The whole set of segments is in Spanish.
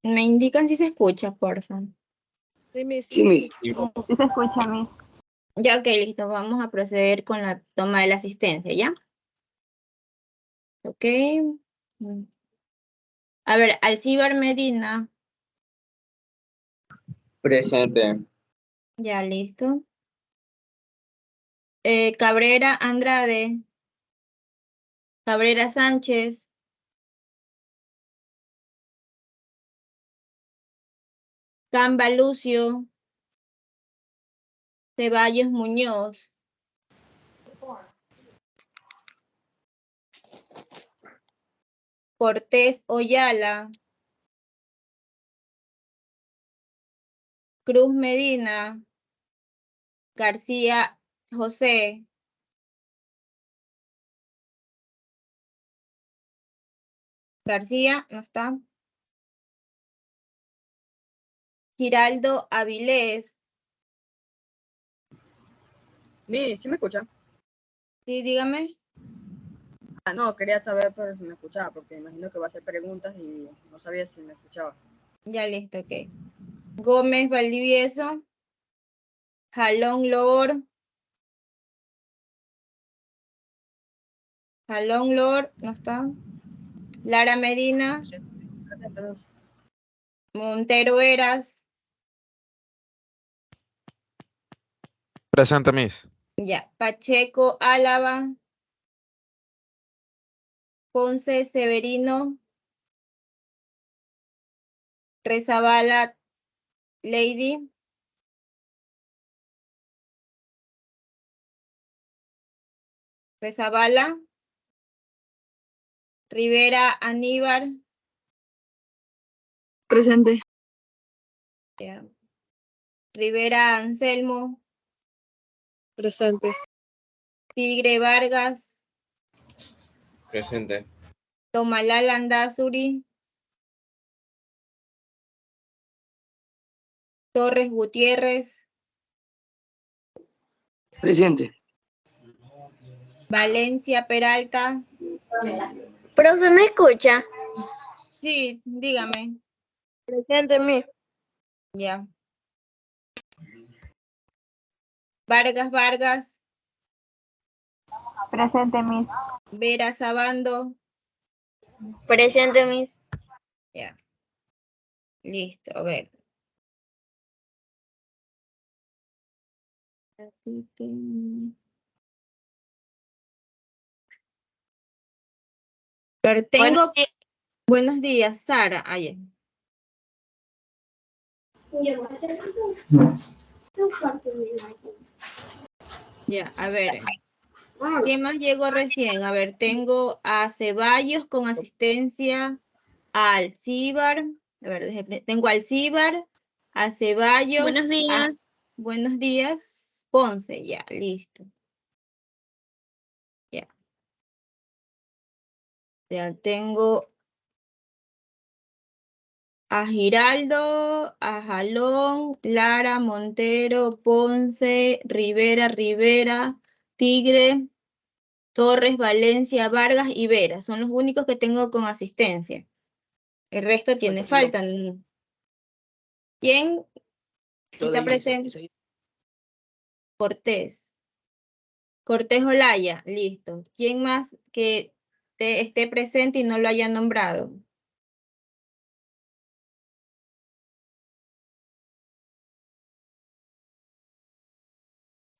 Me indican si se escucha, por favor. Sí, Miss. Sí, Miss. Sí se escucha, Miss. Ya, ok, listo. Vamos a proceder con la toma de la asistencia, ¿ya? Ok. A ver, Alcibar Medina. Presente. Ya, listo. Cabrera Andrade. Cabrera Sánchez. Camba Lucio. Ceballos Muñoz. Cortés Oyala. Cruz Medina. García José. García, no está. Giraldo Avilés. Miss, ¿sí me escucha? Sí, dígame. Ah, no, quería saber pero si me escuchaba, porque imagino que va a hacer preguntas y no sabía si me escuchaba. Ya listo, ok. Gómez Valdivieso. Jalón Lor. Jalón Lor, no está. Lara Medina. Presente, Miss. Montero Eras. Presente, Miss. Ya. Pacheco Álava. Ponce Severino. Rezabala Lady. Rezabala. Rivera Aníbar. Presente. Ya. Rivera Anselmo. Presente. Tigre Vargas. Presente. Tomalal Landazuri. Torres Gutiérrez. Presente. Valencia Peralta. Profe, ¿me escucha? Sí, dígame. Presente, Miss. Ya. Vargas. Presente, Miss. Vera Sabando. Presente, Miss. Ya. Listo, a ver. Pero tengo. Buenos días, Sara. Ayer. Ya, a ver. ¿Quién más llegó recién? A ver, tengo a Ceballos con asistencia a Alcibar. A ver, tengo a Alcibar, a Ceballos. Buenos días. Buenos días. Ponce, ya, listo. Ya. Ya tengo a Giraldo, a Jalón, Lara, Montero, Ponce, Rivera, Tigre, Torres, Valencia, Vargas y Vera. Son los únicos que tengo con asistencia. El resto tiene falta. ¿Quién está presente? Cortés. Cortés Olaya, listo. ¿Quién más que esté presente y no lo haya nombrado?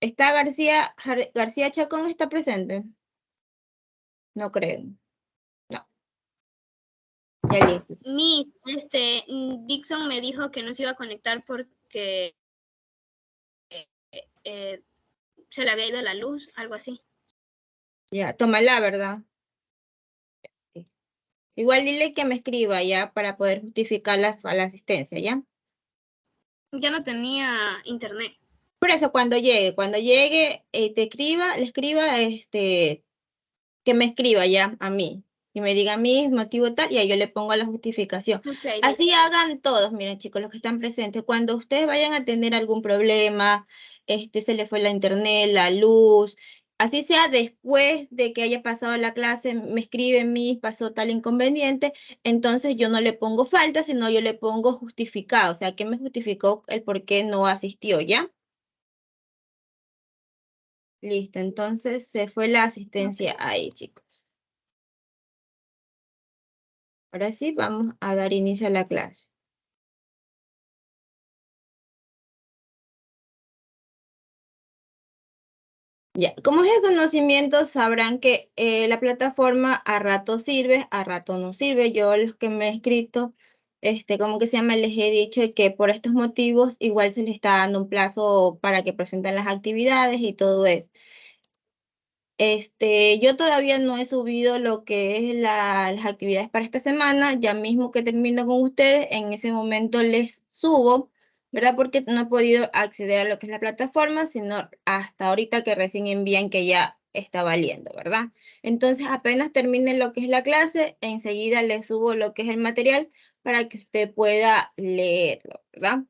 ¿Está García Chacón está presente? No creo. No. Ya listo. Miss, Dixon me dijo que no se iba a conectar porque se le había ido la luz, algo así. Ya, tómala, ¿verdad? Sí. Igual dile que me escriba ya para poder justificar la asistencia, ¿ya? Ya no tenía internet. Por eso cuando llegue, le escriba, que me escriba ya a mí. Y me diga mi motivo tal, y ahí yo le pongo la justificación. Okay, Así hagan todos, miren chicos, los que están presentes. Cuando ustedes vayan a tener algún problema, se le fue la internet, la luz, Así sea después de que haya pasado la clase, me escriben, Miss, pasó tal inconveniente, entonces yo no le pongo falta, sino yo le pongo justificado, o sea, que me justificó el por qué no asistió, ¿ya? Listo, entonces se fue la asistencia ahí, chicos. Ahora sí, vamos a dar inicio a la clase. Ya, como es de conocimiento, sabrán que la plataforma a rato sirve, a rato no sirve. Yo los que me he escrito, ¿cómo que se llama? Les he dicho que por estos motivos igual se les está dando un plazo para que presenten las actividades y todo eso. Yo todavía no he subido lo que es las actividades para esta semana. Ya mismo que termino con ustedes, en ese momento les subo, ¿verdad? Porque no he podido acceder a lo que es la plataforma, sino hasta ahorita que recién envían que ya está valiendo, ¿verdad? Entonces, apenas termine lo que es la clase, enseguida les subo lo que es el material para que usted pueda leerlo, ¿verdad?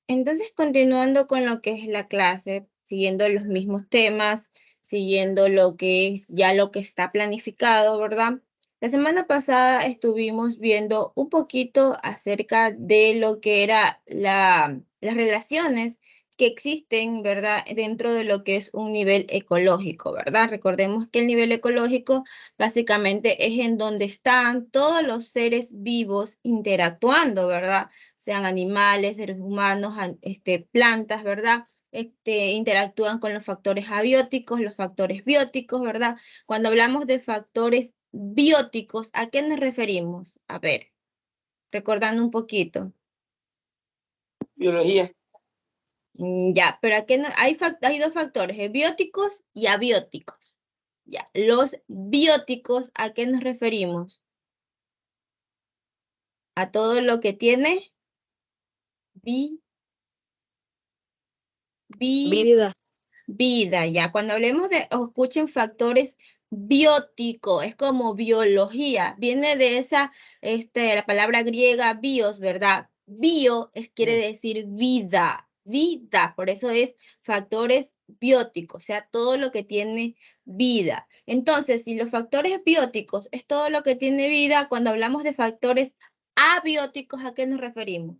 Entonces, continuando con lo que es la clase, siguiendo los mismos temas, siguiendo lo que es ya lo que está planificado, ¿verdad? La semana pasada estuvimos viendo un poquito acerca de lo que era las relaciones que existen, ¿verdad? Dentro de lo que es un nivel ecológico, ¿verdad? Recordemos que el nivel ecológico básicamente es en donde están todos los seres vivos interactuando, ¿verdad? Sean animales, seres humanos, plantas, ¿verdad? Interactúan con los factores abióticos, los factores bióticos, ¿verdad? Cuando hablamos de factores bióticos, ¿a qué nos referimos? A ver, recordando un poquito. Biología. Ya, pero ¿a qué no? Hay dos factores, bióticos y abióticos. Ya, los bióticos, ¿a qué nos referimos? A todo lo que tiene Vida. vida, ya. Cuando hablemos de, o escuchen factores bióticos, es como biología, viene de esa, la palabra griega bios, ¿verdad? Bio quiere decir vida, vida, por eso es factores bióticos, o sea, todo lo que tiene vida. Entonces, si los factores bióticos es todo lo que tiene vida, cuando hablamos de factores abióticos, ¿a qué nos referimos?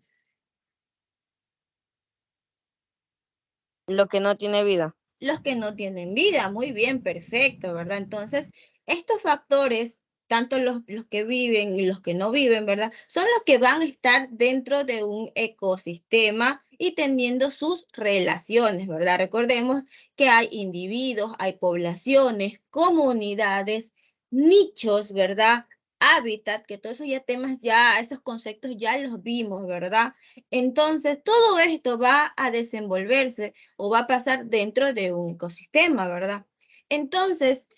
Lo que no tiene vida. Los que no tienen vida, muy bien, perfecto, ¿verdad? Entonces, estos factores, tanto los que viven y los que no viven, ¿verdad? Son los que van a estar dentro de un ecosistema y teniendo sus relaciones, ¿verdad? Recordemos que hay individuos, hay poblaciones, comunidades, nichos, ¿verdad? Hábitat, que todos esos ya temas, ya esos conceptos ya los vimos, ¿verdad? Entonces, todo esto va a desenvolverse o va a pasar dentro de un ecosistema, ¿verdad? Entonces,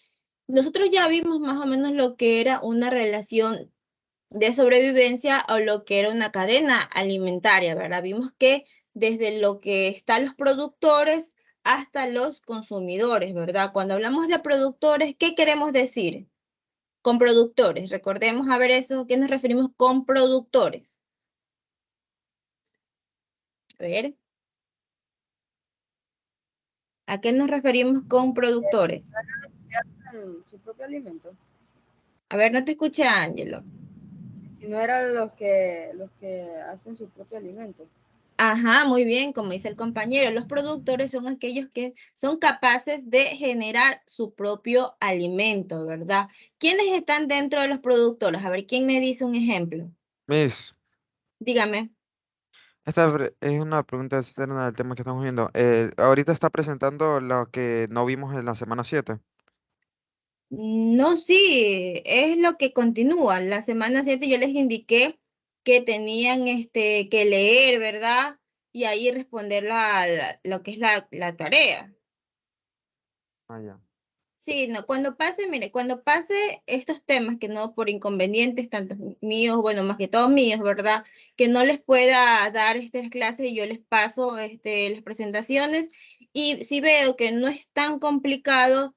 nosotros ya vimos más o menos lo que era una relación de sobrevivencia o lo que era una cadena alimentaria, ¿verdad? Vimos que desde lo que están los productores hasta los consumidores, ¿verdad? Cuando hablamos de productores, ¿qué queremos decir con productores? Recordemos a ver eso, ¿qué nos referimos con productores? A ver. ¿A qué nos referimos con productores? Que hacen su propio alimento. A ver, no te escucha, Ángelo. Si no eran los que hacen su propio alimento. Ajá, muy bien, como dice el compañero, los productores son aquellos que son capaces de generar su propio alimento, ¿verdad? ¿Quiénes están dentro de los productores? A ver, ¿quién me dice un ejemplo? Miss, Dígame. es una pregunta externa del tema que estamos viendo. Ahorita está presentando lo que no vimos en la semana 7. No, sí, es lo que continúa. La semana 7 yo les indiqué que tenían que leer, ¿verdad? Y ahí responder lo que es la tarea. Ah, ya. Sí, no, cuando pase, mire, cuando pase estos temas que no por inconvenientes, tanto míos, bueno, más que todos míos, ¿verdad? Que no les pueda dar estas clases y yo les paso las presentaciones y si veo que no es tan complicado,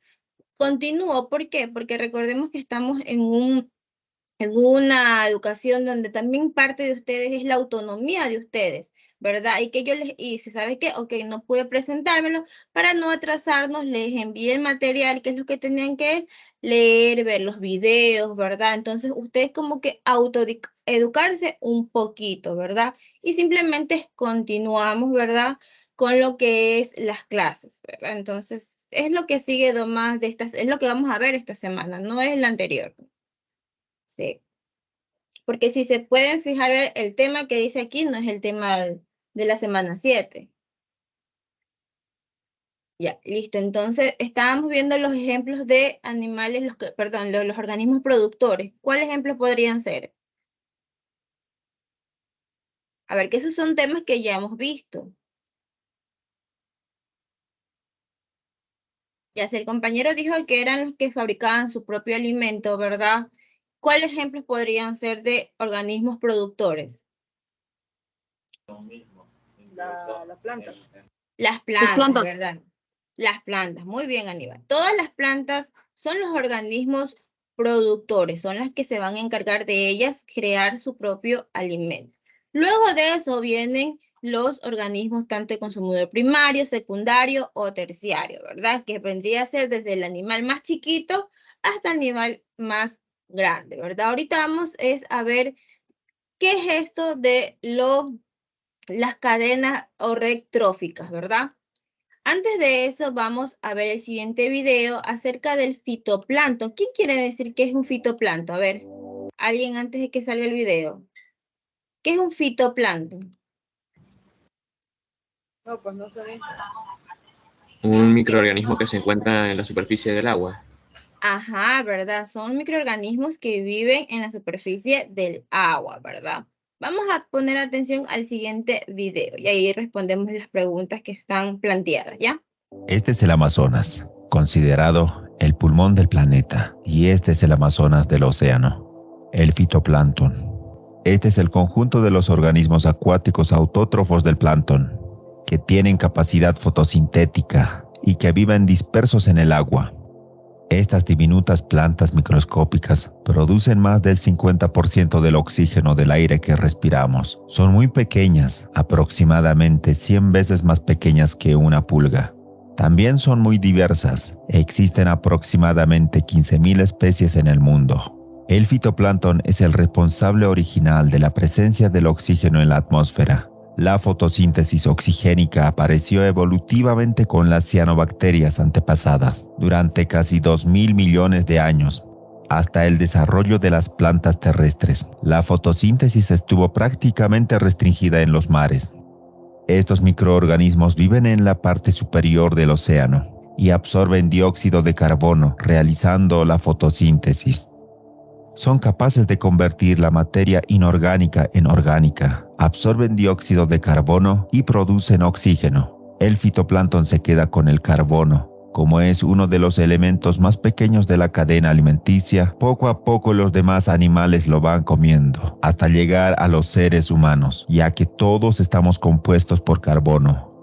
continúo. ¿Por qué? Porque recordemos que estamos una educación donde también parte de ustedes es la autonomía de ustedes, ¿verdad? Y que yo les hice, ¿sabe qué? Ok, no pude presentármelo, para no atrasarnos, les envié el material, que es lo que tenían que leer, ver los videos, ¿verdad? Entonces, ustedes como que autoeducarse un poquito, ¿verdad? Y simplemente continuamos, ¿verdad? Con lo que es las clases, ¿verdad? Entonces, es lo que sigue más de estas, es lo que vamos a ver esta semana, no es la anterior. Sí. Porque si se pueden fijar, el tema que dice aquí no es el tema de la semana 7. Ya, listo. Entonces, estábamos viendo los ejemplos de animales, los organismos productores. ¿Cuáles ejemplos podrían ser? A ver, que esos son temas que ya hemos visto. Ya si el compañero dijo que eran los que fabricaban su propio alimento, ¿verdad? ¿Cuáles ejemplos podrían ser de organismos productores? Las plantas. Las plantas, ¿verdad? Las plantas, muy bien, Aníbal. Todas las plantas son los organismos productores, son las que se van a encargar de ellas crear su propio alimento. Luego de eso vienen los organismos tanto de consumidor primario, secundario o terciario, ¿verdad? Que vendría a ser desde el animal más chiquito hasta el animal más grande, ¿verdad? Ahorita vamos a ver qué es esto de las cadenas o red tróficas, ¿verdad? Antes de eso, vamos a ver el siguiente video acerca del fitoplancton. ¿Quién quiere decir qué es un fitoplancton? A ver, alguien antes de que salga el video. ¿Qué es un fitoplancton? No, pues no sé. Un microorganismo que se encuentra en la superficie del agua. Ajá, ¿verdad? Son microorganismos que viven en la superficie del agua, ¿verdad? Vamos a poner atención al siguiente video y ahí respondemos las preguntas que están planteadas, ¿ya? Este es el Amazonas, considerado el pulmón del planeta, y este es el Amazonas del océano, el fitoplancton. Este es el conjunto de los organismos acuáticos autótrofos del plancton, que tienen capacidad fotosintética y que viven dispersos en el agua. Estas diminutas plantas microscópicas producen más del 50% del oxígeno del aire que respiramos. Son muy pequeñas, aproximadamente 100 veces más pequeñas que una pulga. También son muy diversas. Existen aproximadamente 15.000 especies en el mundo. El fitoplancton es el responsable original de la presencia del oxígeno en la atmósfera. La fotosíntesis oxigénica apareció evolutivamente con las cianobacterias antepasadas durante casi 2.000 millones de años, hasta el desarrollo de las plantas terrestres. La fotosíntesis estuvo prácticamente restringida en los mares. Estos microorganismos viven en la parte superior del océano y absorben dióxido de carbono realizando la fotosíntesis. Son capaces de convertir la materia inorgánica en orgánica, absorben dióxido de carbono y producen oxígeno. El fitoplancton se queda con el carbono. Como es uno de los elementos más pequeños de la cadena alimenticia, poco a poco los demás animales lo van comiendo, hasta llegar a los seres humanos, ya que todos estamos compuestos por carbono.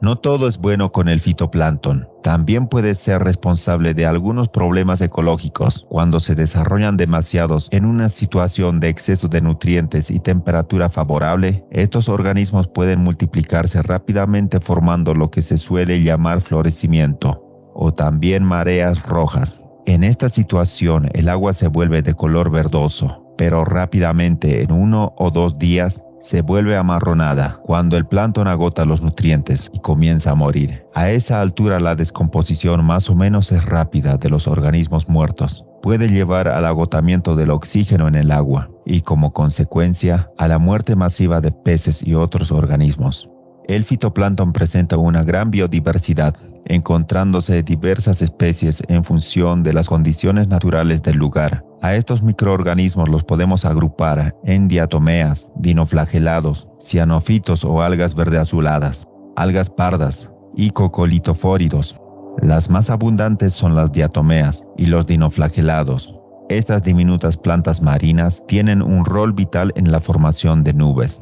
No todo es bueno con el fitoplancton. También puede ser responsable de algunos problemas ecológicos cuando se desarrollan demasiados en una situación de exceso de nutrientes y temperatura favorable. Estos organismos pueden multiplicarse rápidamente formando lo que se suele llamar florecimiento o también mareas rojas. En esta situación el agua se vuelve de color verdoso, pero rápidamente en 1 o 2 días se vuelve amarronada cuando el plancton agota los nutrientes y comienza a morir. A esa altura la descomposición más o menos es rápida de los organismos muertos. Puede llevar al agotamiento del oxígeno en el agua y como consecuencia a la muerte masiva de peces y otros organismos. El fitoplancton presenta una gran biodiversidad, encontrándose diversas especies en función de las condiciones naturales del lugar. A estos microorganismos los podemos agrupar en diatomeas, dinoflagelados, cianofitos o algas verde-azuladas, algas pardas y coccolithofóridos. Las más abundantes son las diatomeas y los dinoflagelados. Estas diminutas plantas marinas tienen un rol vital en la formación de nubes.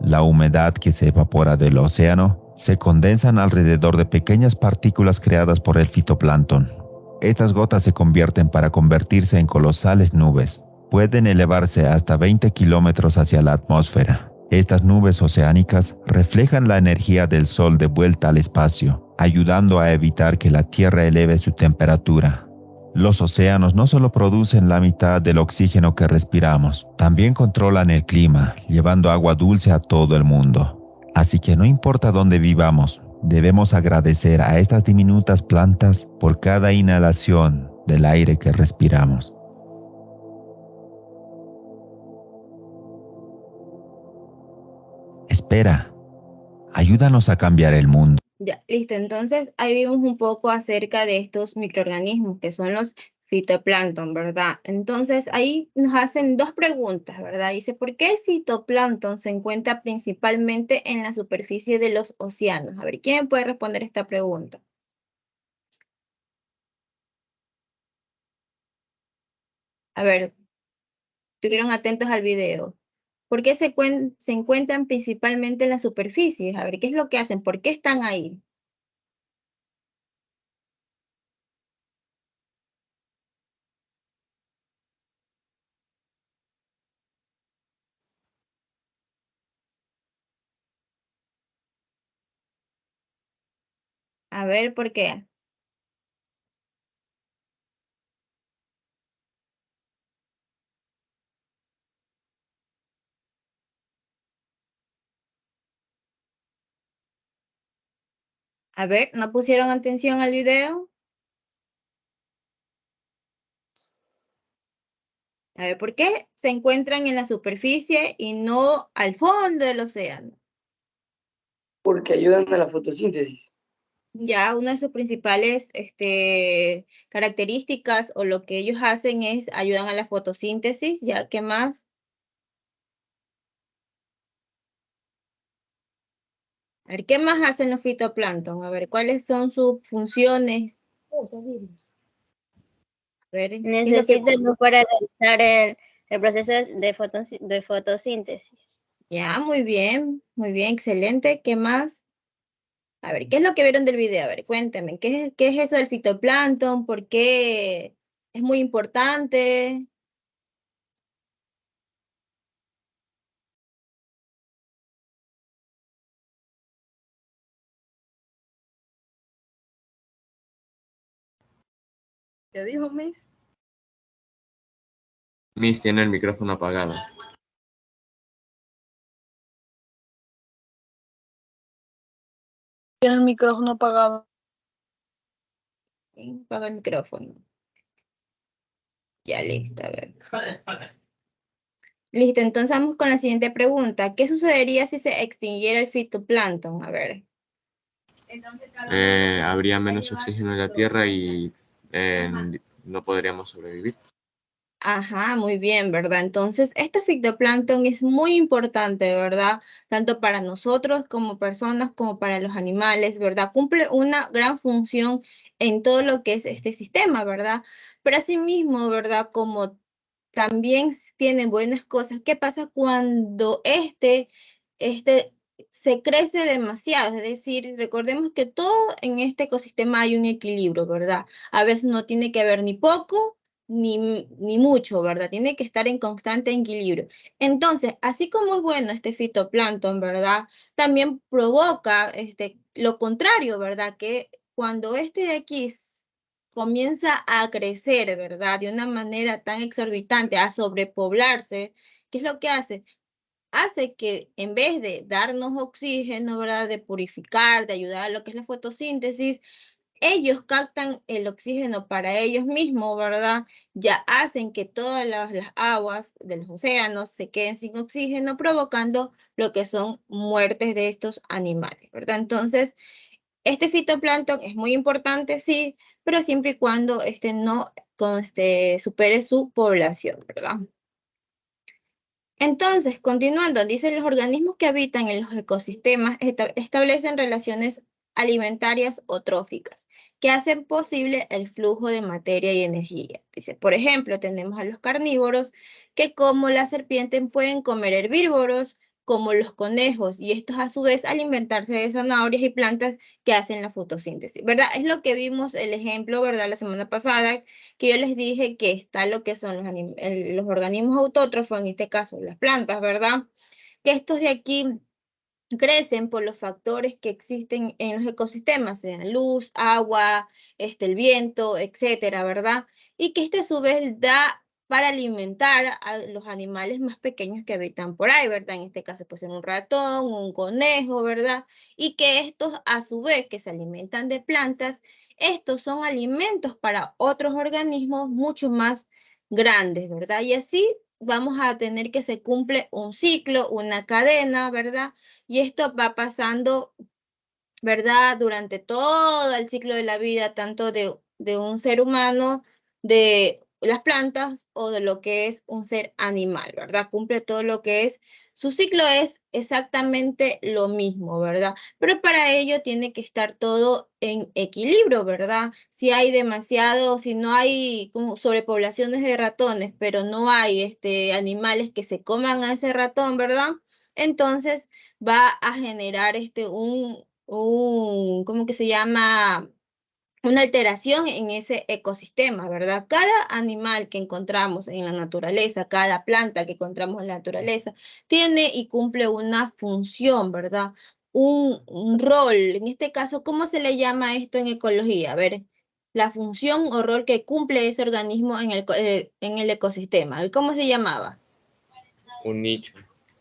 La humedad que se evapora del océano se condensan alrededor de pequeñas partículas creadas por el fitoplancton. Estas gotas se convierten para convertirse en colosales nubes. pueden elevarse hasta 20 kilómetros hacia la atmósfera. Estas nubes oceánicas reflejan la energía del Sol de vuelta al espacio, ayudando a evitar que la Tierra eleve su temperatura. Los océanos no solo producen la mitad del oxígeno que respiramos, también controlan el clima, llevando agua dulce a todo el mundo. Así que no importa dónde vivamos, debemos agradecer a estas diminutas plantas por cada inhalación del aire que respiramos. Espera, ayúdanos a cambiar el mundo. Ya, listo. Entonces, ahí vimos un poco acerca de estos microorganismos que son los fitoplancton, ¿verdad? Entonces, ahí nos hacen dos preguntas, ¿verdad? Dice, ¿por qué el fitoplancton se encuentra principalmente en la superficie de los océanos? A ver, ¿quién puede responder esta pregunta? A ver, estuvieron atentos al video. ¿Por qué se encuentran principalmente en la superficie? A ver, ¿qué es lo que hacen? ¿Por qué están ahí? A ver, ¿por qué? A ver, ¿no pusieron atención al video? A ver, ¿por qué se encuentran en la superficie y no al fondo del océano? Porque ayudan a la fotosíntesis. Ya una de sus principales características o lo que ellos hacen es ayudan a la fotosíntesis, ya que más. A ver, ¿qué más hacen los fitoplancton? A ver, ¿cuáles son sus funciones? A ver, ¿qué es lo que- Necesitan luz para realizar el proceso de fotosíntesis. Ya, muy bien, excelente. ¿Qué más? A ver, ¿qué es lo que vieron del video? A ver, cuéntame, ¿qué es eso del fitoplancton? ¿Por qué es muy importante? ¿Qué dijo Miss? Miss tiene el micrófono apagado. Tiene el micrófono apagado. Apaga el micrófono. Ya, listo, a ver. Listo, entonces vamos con la siguiente pregunta. ¿Qué sucedería si se extinguiera el fitoplancton? A ver. Habría menos oxígeno en la Tierra y no podríamos sobrevivir. Ajá, muy bien, ¿verdad? Entonces, este fitoplancton es muy importante, ¿verdad? Tanto para nosotros como personas, como para los animales, ¿verdad? Cumple una gran función en todo lo que es este sistema, ¿verdad? Pero asimismo, ¿verdad? Como también tiene buenas cosas, ¿qué pasa cuando se crece demasiado? Es decir, recordemos que todo en este ecosistema hay un equilibrio, ¿verdad? A veces no tiene que haber ni poco ni mucho, ¿verdad? Tiene que estar en constante equilibrio. Entonces, así como es bueno este fitoplancton, ¿verdad? También provoca lo contrario, ¿verdad? Que cuando este de aquí comienza a crecer, ¿verdad? De una manera tan exorbitante, a sobrepoblarse, ¿qué es lo que hace? Hace que en vez de darnos oxígeno, ¿verdad? De purificar, de ayudar a lo que es la fotosíntesis, ellos captan el oxígeno para ellos mismos, ¿verdad? Ya hacen que todas las aguas de los océanos se queden sin oxígeno, provocando lo que son muertes de estos animales, ¿verdad? Entonces, este fitoplancton es muy importante, sí, pero siempre y cuando no supere su población, ¿verdad? Entonces, continuando, dice, los organismos que habitan en los ecosistemas establecen relaciones alimentarias o tróficas que hacen posible el flujo de materia y energía. Dice, por ejemplo, tenemos a los carnívoros que como la serpiente pueden comer herbívoros como los conejos, y estos a su vez alimentarse de zanahorias y plantas que hacen la fotosíntesis, ¿verdad? Es lo que vimos el ejemplo, ¿verdad? La semana pasada, que yo les dije que está lo que son los organismos autótrofos, en este caso las plantas, ¿verdad? Que estos de aquí crecen por los factores que existen en los ecosistemas, sean luz, agua, el viento, etcétera, ¿verdad? Y que a su vez da para alimentar a los animales más pequeños que habitan por ahí, ¿verdad? En este caso puede ser un ratón, un conejo, ¿verdad? Y que estos a su vez que se alimentan de plantas, estos son alimentos para otros organismos mucho más grandes, ¿verdad? Y así vamos a tener que se cumple un ciclo, una cadena, ¿verdad? Y esto va pasando, ¿verdad? Durante todo el ciclo de la vida, tanto de un ser humano, de las plantas o de lo que es un ser animal, ¿verdad? Cumple todo lo que es, su ciclo es exactamente lo mismo, ¿verdad? Pero para ello tiene que estar todo en equilibrio, ¿verdad? Si hay demasiado, si no hay como sobrepoblaciones de ratones, pero no hay animales que se coman a ese ratón, ¿verdad? Entonces va a generar ¿cómo que se llama? Una alteración en ese ecosistema, ¿verdad? Cada animal que encontramos en la naturaleza, cada planta que encontramos en la naturaleza, tiene y cumple una función, ¿verdad? Un rol. En este caso, ¿cómo se le llama esto en ecología? A ver, la función o rol que cumple ese organismo en el ecosistema. ¿Cómo se llamaba? Un nicho.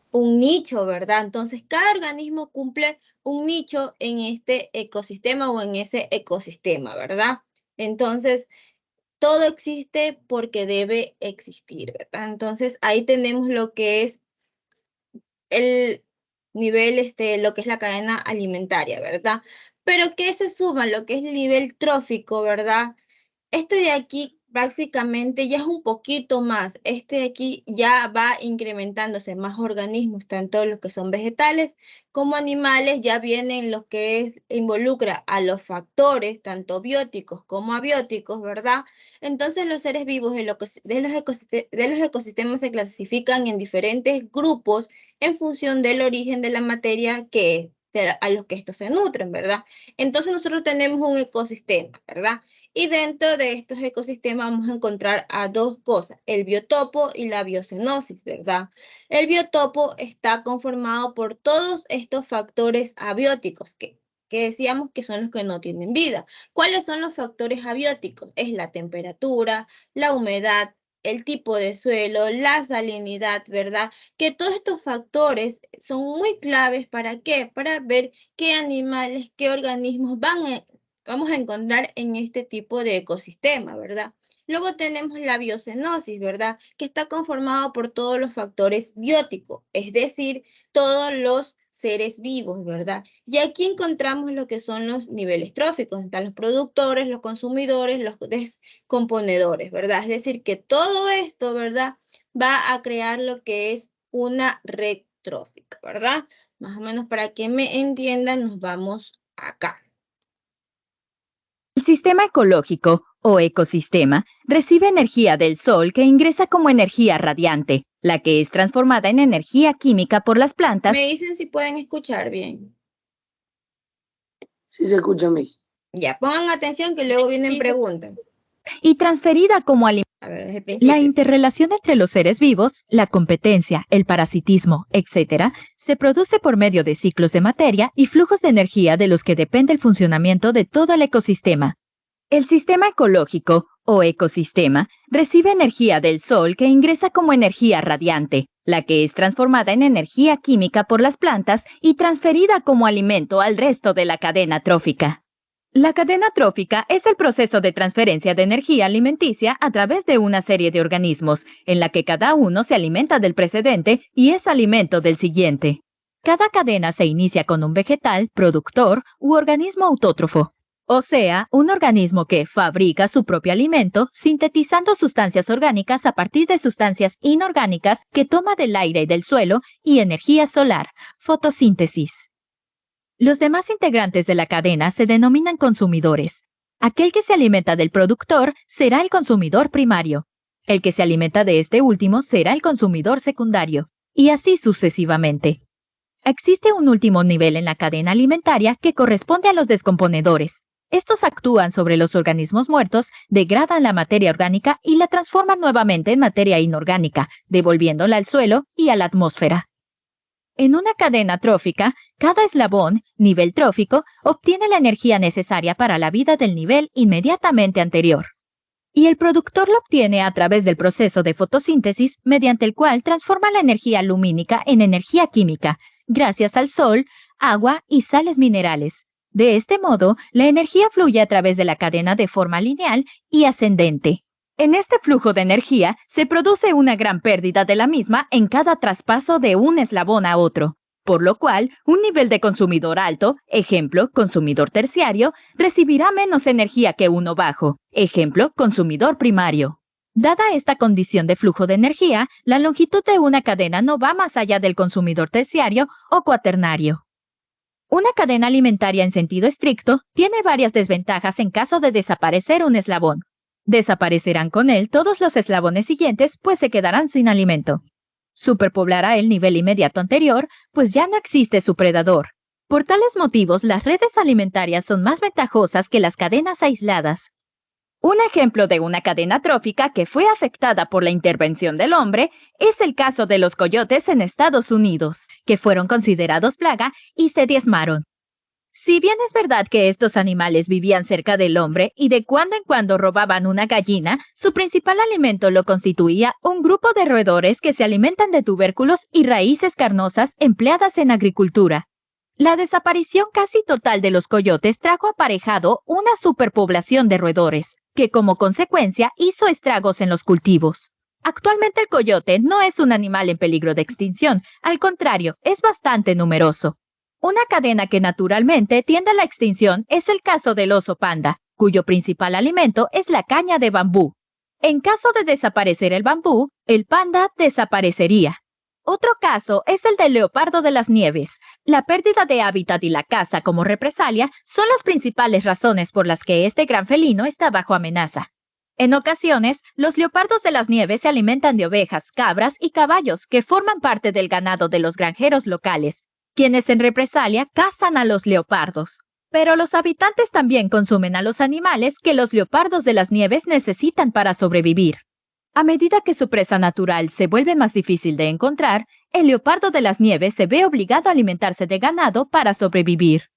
Un nicho, ¿verdad? Entonces, cada organismo cumple un nicho en este ecosistema o en ese ecosistema, ¿verdad? Entonces, todo existe porque debe existir, ¿verdad? Entonces, ahí tenemos lo que es el nivel, lo que es la cadena alimentaria, ¿verdad? Pero ¿qué se suma? Lo que es el nivel trófico, ¿verdad? Este de aquí básicamente ya es un poquito más. Este de aquí ya va incrementándose más organismos, tanto los que son vegetales como animales. Ya vienen lo que involucra a los factores, tanto bióticos como abióticos, ¿verdad? Entonces los seres vivos de los ecosistemas se clasifican en diferentes grupos en función del origen de la materia a los que estos se nutren, ¿verdad? Entonces nosotros tenemos un ecosistema, ¿verdad? Y dentro de estos ecosistemas vamos a encontrar a dos cosas, el biotopo y la biocenosis, ¿verdad? El biotopo está conformado por todos estos factores abióticos que decíamos que son los que no tienen vida. ¿Cuáles son los factores abióticos? Es la temperatura, la humedad, el tipo de suelo, la salinidad, ¿verdad? Que todos estos factores son muy claves. ¿Para qué? Para ver qué animales, qué organismos vamos a encontrar en este tipo de ecosistema, ¿verdad? Luego tenemos la biocenosis, ¿verdad? Que está conformado por todos los factores bióticos, es decir, todos los seres vivos, ¿verdad? Y aquí encontramos lo que son los niveles tróficos, están los productores, los consumidores, los descomponedores, ¿verdad? Es decir, que todo esto, ¿verdad? Va a crear lo que es una red trófica, ¿verdad? Más o menos para que me entiendan, nos vamos acá. El sistema ecológico o ecosistema recibe energía del sol que ingresa como energía radiante, la que es transformada en energía química por las plantas. Me dicen si pueden escuchar bien. Sí se escucha, Miss. Ya, pongan atención que luego vienen preguntas. Y transferida como alimento. A ver, desde el principio. La interrelación entre los seres vivos, la competencia, el parasitismo, etc., se produce por medio de ciclos de materia y flujos de energía de los que depende el funcionamiento de todo el ecosistema. El sistema ecológico o ecosistema recibe energía del sol que ingresa como energía radiante, la que es transformada en energía química por las plantas y transferida como alimento al resto de la cadena trófica. La cadena trófica es el proceso de transferencia de energía alimenticia a través de una serie de organismos, en la que cada uno se alimenta del precedente y es alimento del siguiente. Cada cadena se inicia con un vegetal, productor u organismo autótrofo, o sea, un organismo que fabrica su propio alimento sintetizando sustancias orgánicas a partir de sustancias inorgánicas que toma del aire y del suelo y energía solar, fotosíntesis. Los demás integrantes de la cadena se denominan consumidores. Aquel que se alimenta del productor será el consumidor primario. El que se alimenta de este último será el consumidor secundario, y así sucesivamente. Existe un último nivel en la cadena alimentaria que corresponde a los descomponedores. Estos actúan sobre los organismos muertos, degradan la materia orgánica y la transforman nuevamente en materia inorgánica, devolviéndola al suelo y a la atmósfera. En una cadena trófica, cada eslabón, nivel trófico, obtiene la energía necesaria para la vida del nivel inmediatamente anterior. Y el productor lo obtiene a través del proceso de fotosíntesis, mediante el cual transforma la energía lumínica en energía química, gracias al sol, agua y sales minerales. De este modo, la energía fluye a través de la cadena de forma lineal y ascendente. En este flujo de energía se produce una gran pérdida de la misma en cada traspaso de un eslabón a otro, por lo cual un nivel de consumidor alto, ejemplo, consumidor terciario, recibirá menos energía que uno bajo, ejemplo, consumidor primario. Dada esta condición de flujo de energía, la longitud de una cadena no va más allá del consumidor terciario o cuaternario. Una cadena alimentaria en sentido estricto tiene varias desventajas en caso de desaparecer un eslabón. Desaparecerán con él todos los eslabones siguientes, pues se quedarán sin alimento. Superpoblará el nivel inmediato anterior, pues ya no existe su predador. Por tales motivos, las redes alimentarias son más ventajosas que las cadenas aisladas. Un ejemplo de una cadena trófica que fue afectada por la intervención del hombre es el caso de los coyotes en Estados Unidos, que fueron considerados plaga y se diezmaron. Si bien es verdad que estos animales vivían cerca del hombre y de cuando en cuando robaban una gallina, su principal alimento lo constituía un grupo de roedores que se alimentan de tubérculos y raíces carnosas empleadas en agricultura. La desaparición casi total de los coyotes trajo aparejado una superpoblación de roedores, que como consecuencia hizo estragos en los cultivos. Actualmente el coyote no es un animal en peligro de extinción, al contrario, es bastante numeroso. Una cadena que naturalmente tiende a la extinción es el caso del oso panda, cuyo principal alimento es la caña de bambú. En caso de desaparecer el bambú, el panda desaparecería. Otro caso es el del leopardo de las nieves. La pérdida de hábitat y la caza como represalia son las principales razones por las que este gran felino está bajo amenaza. En ocasiones, los leopardos de las nieves se alimentan de ovejas, cabras y caballos que forman parte del ganado de los granjeros locales, quienes en represalia cazan a los leopardos. Pero los habitantes también consumen a los animales que los leopardos de las nieves necesitan para sobrevivir. A medida que su presa natural se vuelve más difícil de encontrar, el leopardo de las nieves se ve obligado a alimentarse de ganado para sobrevivir.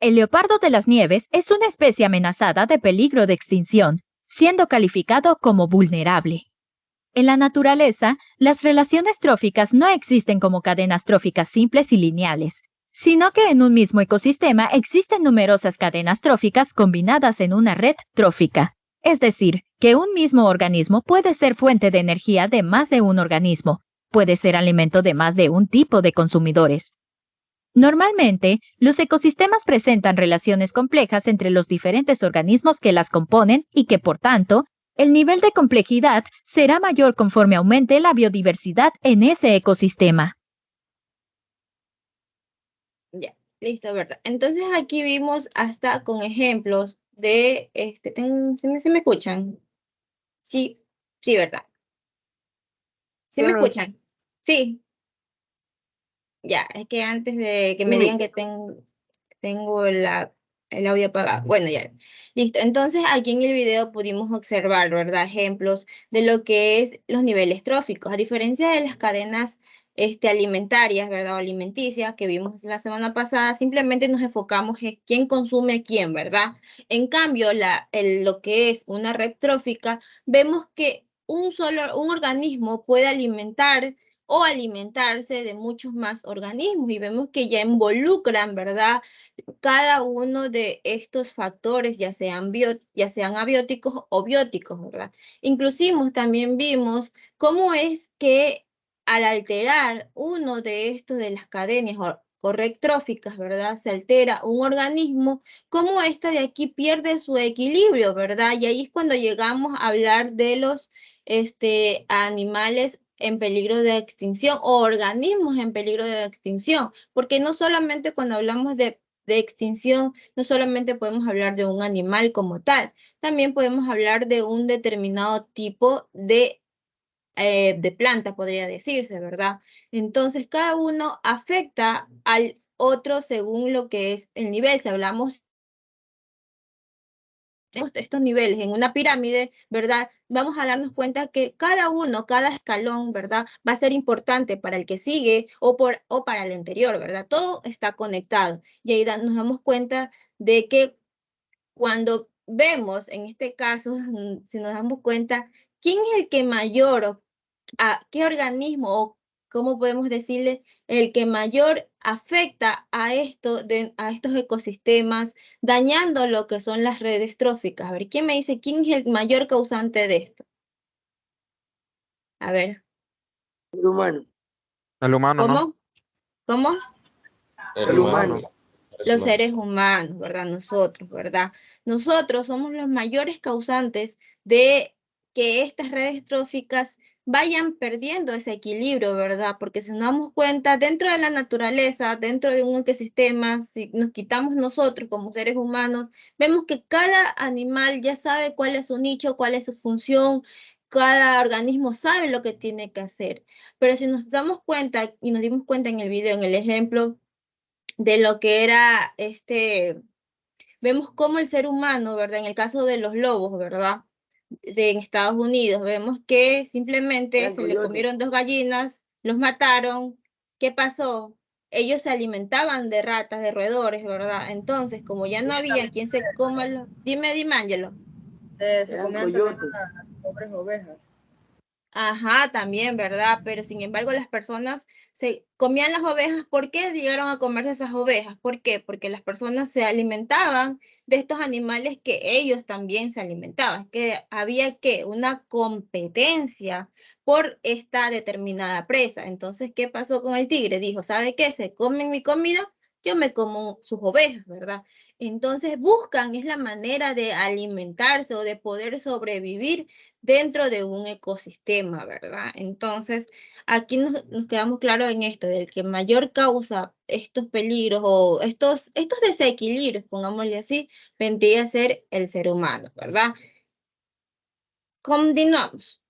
El leopardo de las nieves es una especie amenazada de peligro de extinción, siendo calificado como vulnerable. En la naturaleza, las relaciones tróficas no existen como cadenas tróficas simples y lineales, sino que en un mismo ecosistema existen numerosas cadenas tróficas combinadas en una red trófica. Es decir, que un mismo organismo puede ser fuente de energía de más de un organismo, puede ser alimento de más de un tipo de consumidores. Normalmente, los ecosistemas presentan relaciones complejas entre los diferentes organismos que las componen y que, por tanto, el nivel de complejidad será mayor conforme aumente la biodiversidad en ese ecosistema. Ya, listo, ¿verdad? Entonces aquí vimos hasta con ejemplos de, ¿sí me escuchan? Sí, sí, ¿verdad? ¿Sí me escuchan? Sí. Ya, es que antes de que me digan que tengo el audio apagado. Bueno, ya. Listo. Entonces, aquí en el video pudimos observar, ¿verdad? Ejemplos de lo que es los niveles tróficos. A diferencia de las cadenas alimentarias, ¿verdad? O alimenticias que vimos la semana pasada, simplemente nos enfocamos en quién consume a quién, ¿verdad? En cambio, lo que es una red trófica, vemos que un organismo puede alimentar o alimentarse de muchos más organismos y vemos que ya involucran, ¿verdad? Cada uno de estos factores, ya sean abióticos o bióticos, ¿verdad? Inclusive también vimos cómo es que al alterar uno de estos de las cadenas correctróficas, ¿verdad? Se altera un organismo, cómo esta de aquí pierde su equilibrio, ¿verdad? Y ahí es cuando llegamos a hablar de los animales en peligro de extinción o organismos en peligro de extinción, porque no solamente cuando hablamos de extinción, no solamente podemos hablar de un animal como tal, también podemos hablar de un determinado tipo de de planta, podría decirse, ¿verdad? Entonces, cada uno afecta al otro según lo que es el nivel. Si hablamos estos niveles en una pirámide, ¿verdad? Vamos a darnos cuenta que cada uno, cada escalón, ¿verdad? Va a ser importante para el que sigue o para el anterior, ¿verdad? Todo está conectado. Y ahí nos damos cuenta de que cuando vemos, en este caso, si nos damos cuenta, ¿quién es el que mayor, a qué organismo o cómo podemos decirle, el que mayor afecta a estos ecosistemas, dañando lo que son las redes tróficas? A ver, ¿quién me dice quién es el mayor causante de esto? A ver. El humano. El humano, ¿no? ¿Cómo? ¿Cómo? El El humano. humano. Los seres humanos, ¿verdad? Nosotros, ¿verdad? Nosotros somos los mayores causantes de que estas redes tróficas vayan perdiendo ese equilibrio, ¿verdad? Porque si nos damos cuenta, dentro de la naturaleza, dentro de un ecosistema, si nos quitamos nosotros como seres humanos, vemos que cada animal ya sabe cuál es su nicho, cuál es su función, cada organismo sabe lo que tiene que hacer. Pero si nos damos cuenta, y nos dimos cuenta en el video, en el ejemplo, de lo que era vemos cómo el ser humano, ¿verdad? En el caso de los lobos, ¿verdad? En Estados Unidos, vemos que simplemente Eran se le coyotes. comieron 2 gallinas, los mataron. ¿Qué pasó? Ellos se alimentaban de ratas, de roedores, ¿verdad? Entonces, como ya no había quien se coma los... Dime, Ángelo. Se Eran comían también coyotes. a las pobres ovejas. Ajá, también, ¿verdad? Pero sin embargo las personas se comían las ovejas. ¿Por qué llegaron a comerse esas ovejas? ¿Por qué? Porque las personas se alimentaban de estos animales que ellos también se alimentaban, que había que una competencia por esta determinada presa. Entonces, ¿qué pasó con el tigre? Dijo, ¿sabe qué? Se comen mi comida, yo me como sus ovejas, ¿verdad? Entonces buscan, es la manera de alimentarse o de poder sobrevivir dentro de un ecosistema, ¿verdad? Entonces, aquí nos quedamos claros en esto, del que mayor causa estos peligros o estos desequilibrios, pongámosle así, vendría a ser el ser humano, ¿verdad? Continuamos.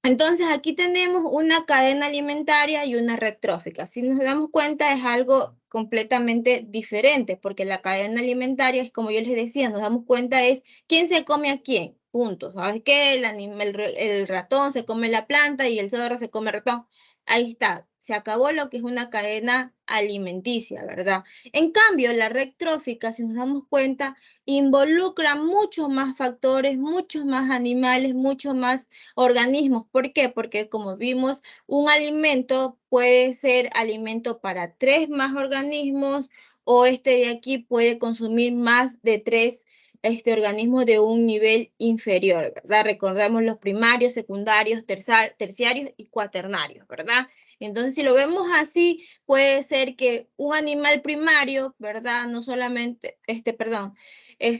Entonces, aquí tenemos una cadena alimentaria y una red trófica. Si nos damos cuenta, es algo completamente diferente, porque la cadena alimentaria es, como yo les decía, nos damos cuenta es quién se come a quién, punto. ¿Sabes qué? El ratón se come la planta y el zorro se come el ratón. Ahí está, se acabó lo que es una cadena alimenticia, ¿verdad? En cambio, la red trófica, si nos damos cuenta, involucra muchos más factores, muchos más animales, muchos más organismos. ¿Por qué? Porque como vimos, un alimento puede ser alimento para 3 más organismos o este de aquí puede consumir más de 3 organismos de un nivel inferior, ¿verdad? Recordemos los primarios, secundarios, terciarios y cuaternarios, ¿verdad? Entonces, si lo vemos así, puede ser que un animal primario, ¿verdad? No solamente,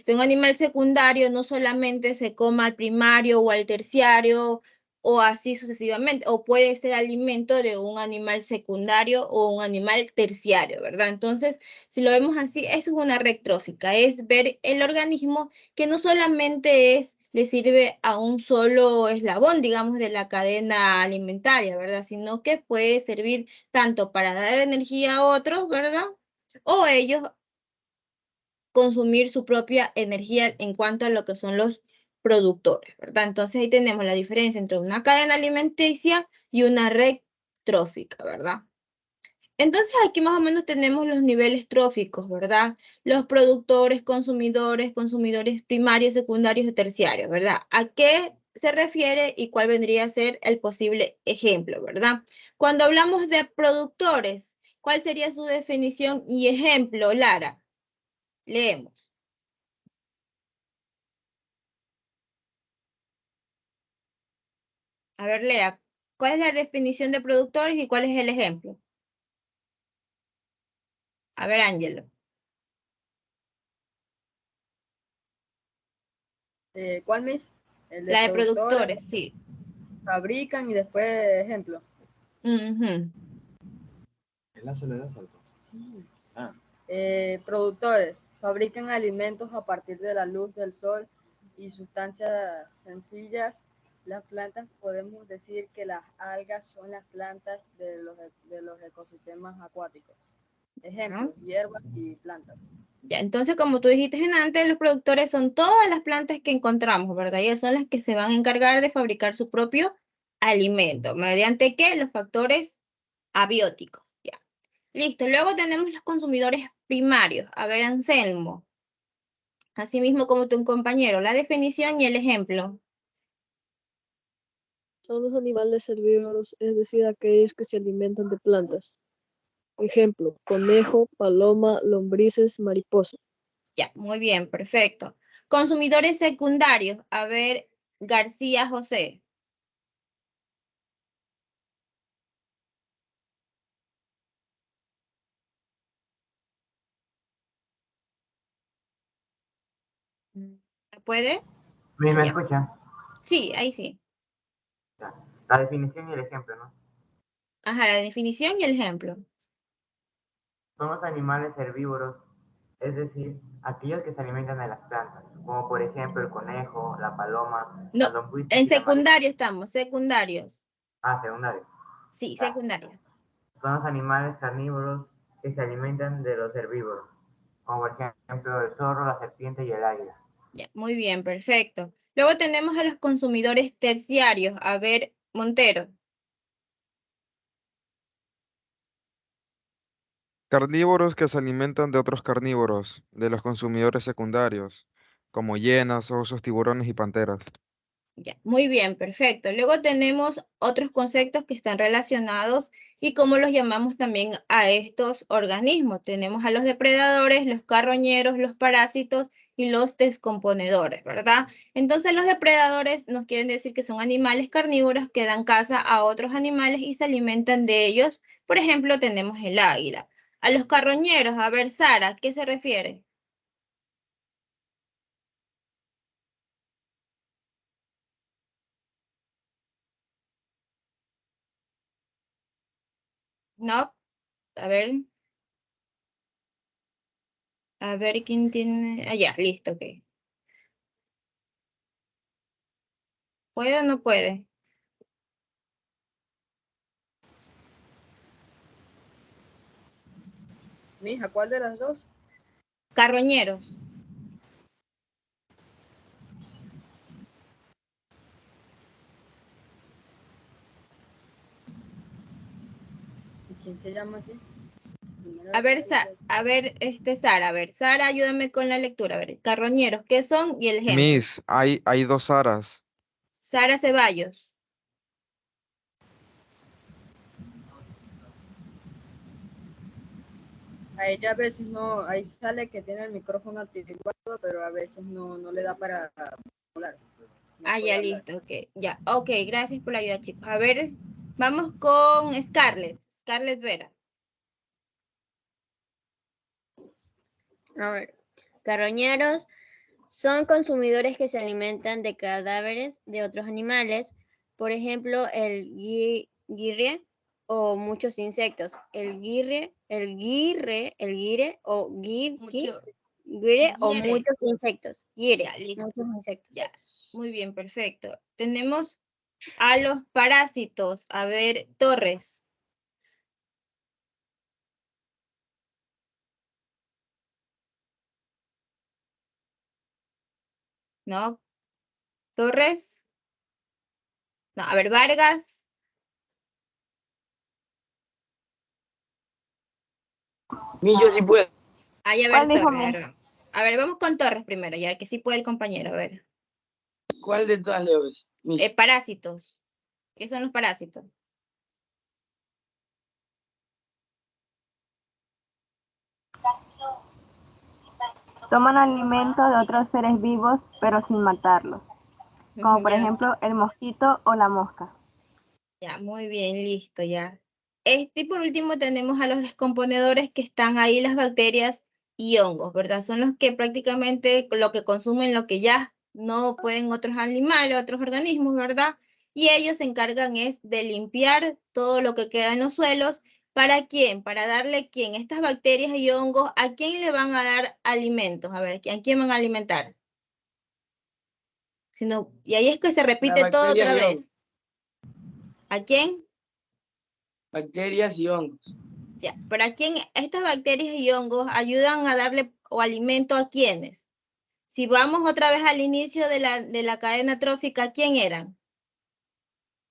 un animal secundario no solamente se coma al primario o al terciario o así sucesivamente, o puede ser alimento de un animal secundario o un animal terciario, ¿verdad? Entonces, si lo vemos así, eso es una red trófica, es ver el organismo que no solamente le sirve a un solo eslabón, digamos, de la cadena alimentaria, ¿verdad? Sino que puede servir tanto para dar energía a otros, ¿verdad? O ellos consumir su propia energía en cuanto a lo que son los productores, ¿verdad? Entonces ahí tenemos la diferencia entre una cadena alimenticia y una red trófica, ¿verdad? Entonces aquí más o menos tenemos los niveles tróficos, ¿verdad? Los productores, consumidores primarios, secundarios y terciarios, ¿verdad? ¿A qué se refiere y cuál vendría a ser el posible ejemplo, ¿verdad? Cuando hablamos de productores, ¿cuál sería su definición y ejemplo, Lara? Leemos. A ver, Lea, ¿cuál es la definición de productores y cuál es el ejemplo? A ver, Ángelo. ¿Cuál, Miss? El de La de productores. productores, sí. Fabrican y después ejemplo. Ujú. Productores. Fabrican alimentos a partir de la luz del sol y sustancias sencillas las plantas, podemos decir que las algas son las plantas de los ecosistemas acuáticos. Ejemplo, hierbas y plantas. Ya, entonces, como tú dijiste antes, los productores son todas las plantas que encontramos, ¿verdad? Ellas son las que se van a encargar de fabricar su propio alimento. ¿Mediante qué? Los factores abióticos. Ya. Listo. Luego tenemos los consumidores primarios. A ver, Anselmo. Así mismo como tu compañero, la definición y el ejemplo. Son los animales herbívoros, es decir, aquellos que se alimentan de plantas. Ejemplo, conejo, paloma, lombrices, mariposa. Ya, muy bien, perfecto. Consumidores secundarios. A ver, García José. ¿Puede? ¿Me Ya. escuchan? Sí, ahí sí. La definición y el ejemplo, ¿no? Ajá, la definición y el ejemplo. Son los animales herbívoros, es decir, aquellos que se alimentan de las plantas, como por ejemplo el conejo, la paloma, No, la lombriz en y la mariposa. secundario estamos, secundarios. Secundario. Sí, secundario. Son los animales carnívoros que se alimentan de los herbívoros, como por ejemplo el zorro, la serpiente y el águila. Ya, muy bien, perfecto. Luego tenemos a los consumidores terciarios. A ver, Montero. Carnívoros que se alimentan de otros carnívoros, de los consumidores secundarios, como hienas, osos, tiburones y panteras. Ya, muy bien, perfecto. Luego tenemos otros conceptos que están relacionados y cómo los llamamos también a estos organismos. Tenemos a los depredadores, los carroñeros, los parásitos y los descomponedores, ¿verdad? Entonces los depredadores nos quieren decir que son animales carnívoros que dan caza a otros animales y se alimentan de ellos. Por ejemplo, tenemos el águila. A los carroñeros, a ver, Sara, ¿a qué se refiere? No, a ver. A ver quién tiene. Ah, ya, listo, ok. ¿Puede o no puede? Mija, ¿cuál de las dos? Carroñeros. ¿Quién se llama así? A ver, Sara, a ver, Sara, ayúdame con la lectura. A ver, carroñeros, ¿qué son? Y el ejemplo. Miss, hay dos Saras. Sara Ceballos. A ella a veces no, ahí sale que tiene el micrófono activado, pero a veces no le da para hablar. Ah, ya, listo, ok. Ya, ok, gracias por la ayuda, chicos. A ver, vamos con Scarlett. Scarlett Vera. A ver, carroñeros son consumidores que se alimentan de cadáveres de otros animales, por ejemplo, el guirre o muchos insectos. El guirre o guire o Guire. muchos insectos. Guire, Ya, listo. muchos insectos. Ya, muy bien, perfecto. Tenemos a los parásitos. A ver, Torres. ¿No? Torres. No, a ver, Vargas. Yo sí puedo. Ahí, a ver, Torres. A ver, vamos con Torres primero, ya que sí puede el compañero, a ver. ¿Cuál de todas leves? Parásitos. ¿Qué son los parásitos? Toman alimento de otros seres vivos, pero sin matarlos, como por ejemplo el mosquito o la mosca. Ya, muy bien, listo, ya. Y por último tenemos a los descomponedores que están ahí, las bacterias y hongos, ¿verdad? Son los que prácticamente lo que consumen, lo que ya no pueden otros animales, otros organismos, ¿verdad? Y ellos se encargan es de limpiar todo lo que queda en los suelos. ¿Para quién? Para darle quién, estas bacterias y hongos, ¿a quién le van a dar alimentos? A ver, ¿a quién van a alimentar? Sino, y ahí es que se repite todo bacterias otra y vez. ¿A quién? Bacterias y hongos. Ya, pero ¿a quién estas bacterias y hongos ayudan a darle o alimento a quiénes? Si vamos otra vez al inicio de la cadena trófica, ¿quién eran?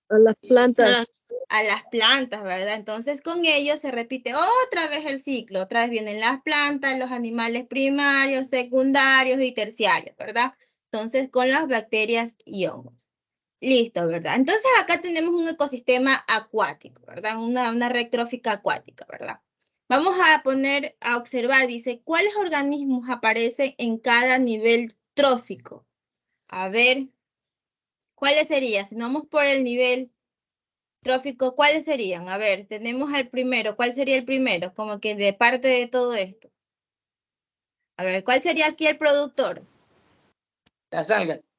A las plantas. A las plantas, ¿verdad? Entonces con ellos se repite otra vez el ciclo. Otra vez vienen las plantas, los animales primarios, secundarios y terciarios, ¿verdad? Entonces con las bacterias y hongos. Listo, ¿verdad? Entonces acá tenemos un ecosistema acuático, ¿verdad? Una red trófica acuática, ¿verdad? Vamos a poner a observar, dice, ¿cuáles organismos aparecen en cada nivel trófico? A ver, ¿cuáles serían? Si nos vamos por el nivel trófico, ¿cuáles serían? A ver, tenemos al primero. ¿Cuál sería el primero? Como que de parte de todo esto. A ver, ¿cuál sería aquí el productor? Las algas.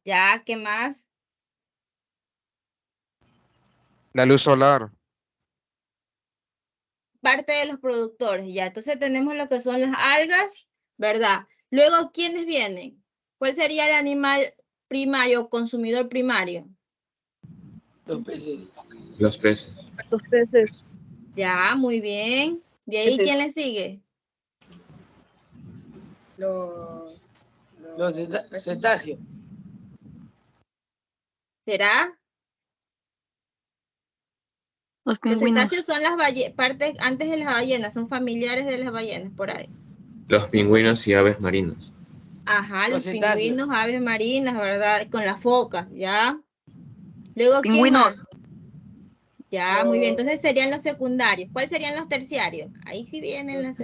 Ya, ¿qué más? La luz solar. Parte de los productores, ya. Entonces tenemos lo que son las algas, ¿verdad? Luego, ¿quiénes vienen? ¿Cuál sería el animal primario, consumidor primario? Los peces. Los peces. Los peces. Ya, muy bien. De ahí, ¿quién le sigue? Los cetáceos. ¿Será? Los Los pingüinos. cetáceos son las partes antes de las ballenas, son familiares de las ballenas, por ahí. Los pingüinos y aves marinas. Ajá, los cetáceos. pingüinos, aves marinas, ¿verdad? Con las focas, ¿ya? Luego, ¿quién Pingüinos. más? Ya, muy bien. Entonces serían los secundarios. ¿Cuáles serían los terciarios? Ahí sí vienen las...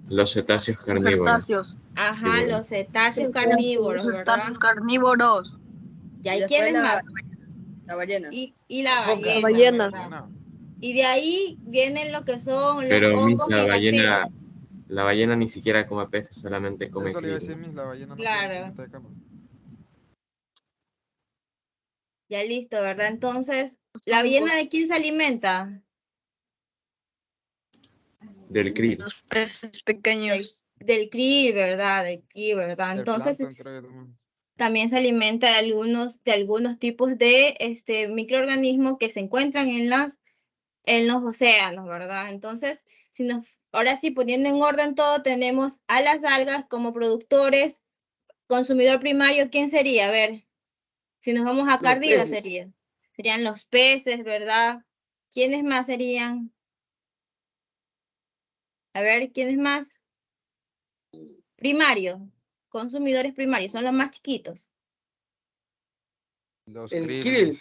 Los cetáceos Los carnívoros. cetáceos. Ajá, Sí, los cetáceos carnívoros, Los ¿verdad? cetáceos carnívoros. Ya, ¿y después quiénes más? la ballena. Y la foca. ballena, Ballena. ¿verdad? Y de ahí vienen lo que son los Pero hongos y bacterias. la ballena ni siquiera come peces, solamente come Eso le iba a krill. decir, la ballena no Claro. come planeta de cama. Ya listo, ¿verdad? Entonces, ¿la ballena de quién se alimenta? Del krill. Los peces pequeños. Del krill, ¿verdad? Del krill, ¿verdad? El Entonces, plancton, creo que también. también se alimenta de algunos tipos de microorganismos que se encuentran en los océanos, ¿verdad? Entonces, ahora sí, poniendo en orden todo, tenemos a las algas como productores, consumidor primario, ¿quién sería? A ver, si nos vamos acá Los arriba peces. serían los peces, ¿verdad? ¿Quiénes más serían? A ver, ¿quiénes más? Primarios, consumidores primarios, son los más chiquitos. Los El krill. krill.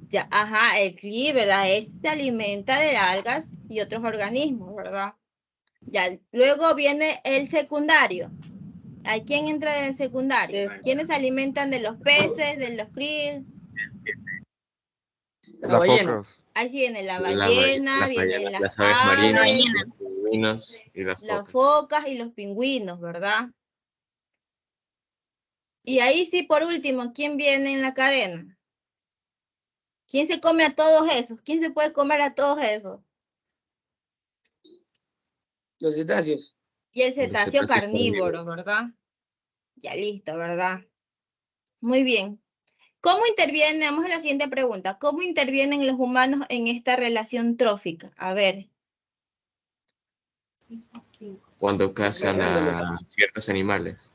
Ya, ajá, el krill, ¿verdad? Se alimenta de algas y otros organismos, ¿verdad? Ya, luego viene el secundario. ¿A quién entra en el secundario? Sí. ¿Quiénes se alimentan de los peces, de los krill? La Las ballena. focas. Ahí sí viene la ballena, vienen las las aves marinas, aves, los pingüinos y las las focas. focas y los pingüinos, ¿verdad? Y ahí sí, por último, ¿quién viene en la cadena? ¿Quién se come a todos esos? ¿Quién se puede comer a todos esos? Los cetáceos. Y el Los cetáceo cetáceos carnívoro, ¿verdad? Ya listo, ¿verdad? Muy bien. ¿Cómo intervienen? Vamos a la siguiente pregunta. ¿Cómo intervienen los humanos en esta relación trófica? A ver. Cuando cazan a ciertos animales.